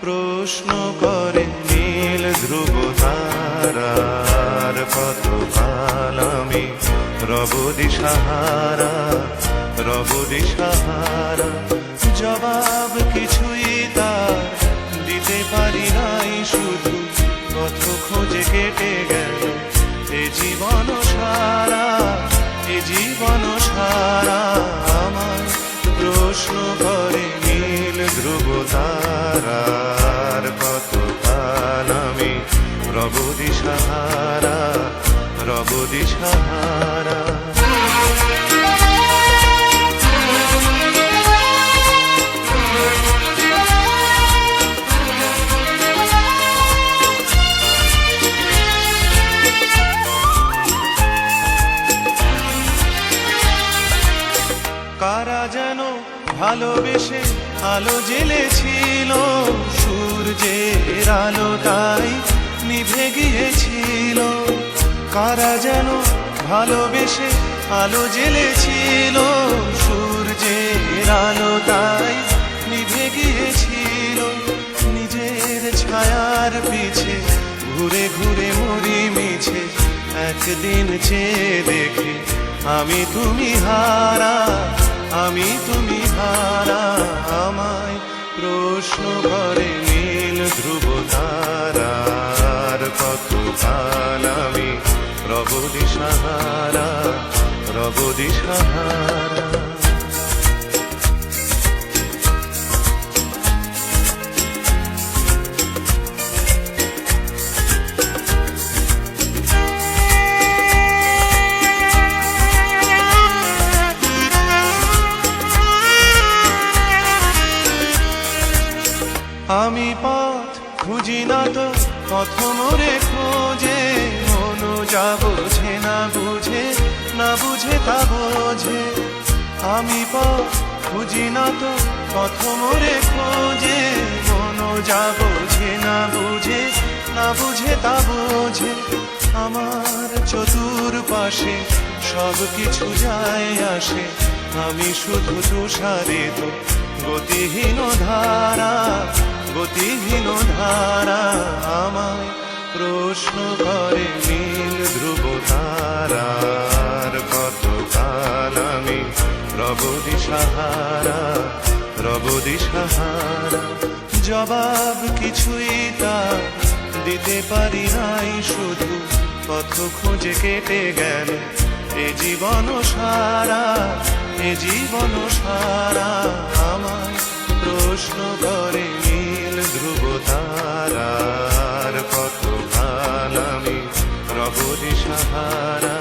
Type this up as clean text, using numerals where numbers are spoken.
প্রশ্ন করে নীল ধ্রুব তারার কত কাল আমি রব দিশাহারা, রব দিশাহারা। জবাব কিছুই তার দিতে পারি নাই, শুধু পথ খোঁজে কেটে গেল এ জীবন সারা, এ জীবন সারা। আমার প্রশ্ন করে নীল ধ্রুব তারার কত কাল আমি রব দিশাহারা, রব দিশাহারা। কারা যেন ভালোবেসে আলো জ্বেলেছিল, সূর্যের আলো তাই নিভে গিয়েছিল। কারা যেন ভালোবেসে আলো জ্বেলেছিল, সূর্যের আলো তাই নিভে গিয়েছিল। নিজের ছায়ার পিছে ঘুরে ঘুরে মরি মিছে, একদিন চেয়ে দেখি আমি তুমি হারা, আমি তুমি হারা। আমায় প্রশ্ন করে নীল ধ্রুব তারার কত কাল আমি রব দিশাহারা, রব দিশাহারা। আমি পথ খুঁজি না তো পথ মোরে খোঁজে, মন যা বোঝে না বুঝে, না বুঝে তা বোঝে। আমি পথ খুঁজি না তো পথ মোরে খোঁজে, মন যা বোঝে না বুঝে, না বুঝে তা বোঝে। আমার চতুর পাশে সব কিছু যায় আসে, আমি শুধু তুষারিত গতিহীন ধারা, গতিহীন ধারা। আমায় প্রশ্ন করে নীল ধ্রুব তারার কত কাল আমি রব দিশাহারা, রব দিশাহারা। জবাব কিছুই তার দিতে পারি নাই, শুধু পথ খুঁজে কেটে গেল এ জীবন সারা, এ জীবন সারা। আমায় প্রশ্ন করে নীল ধ্রুব তারার কত কাল আমি রব দিশাহারা,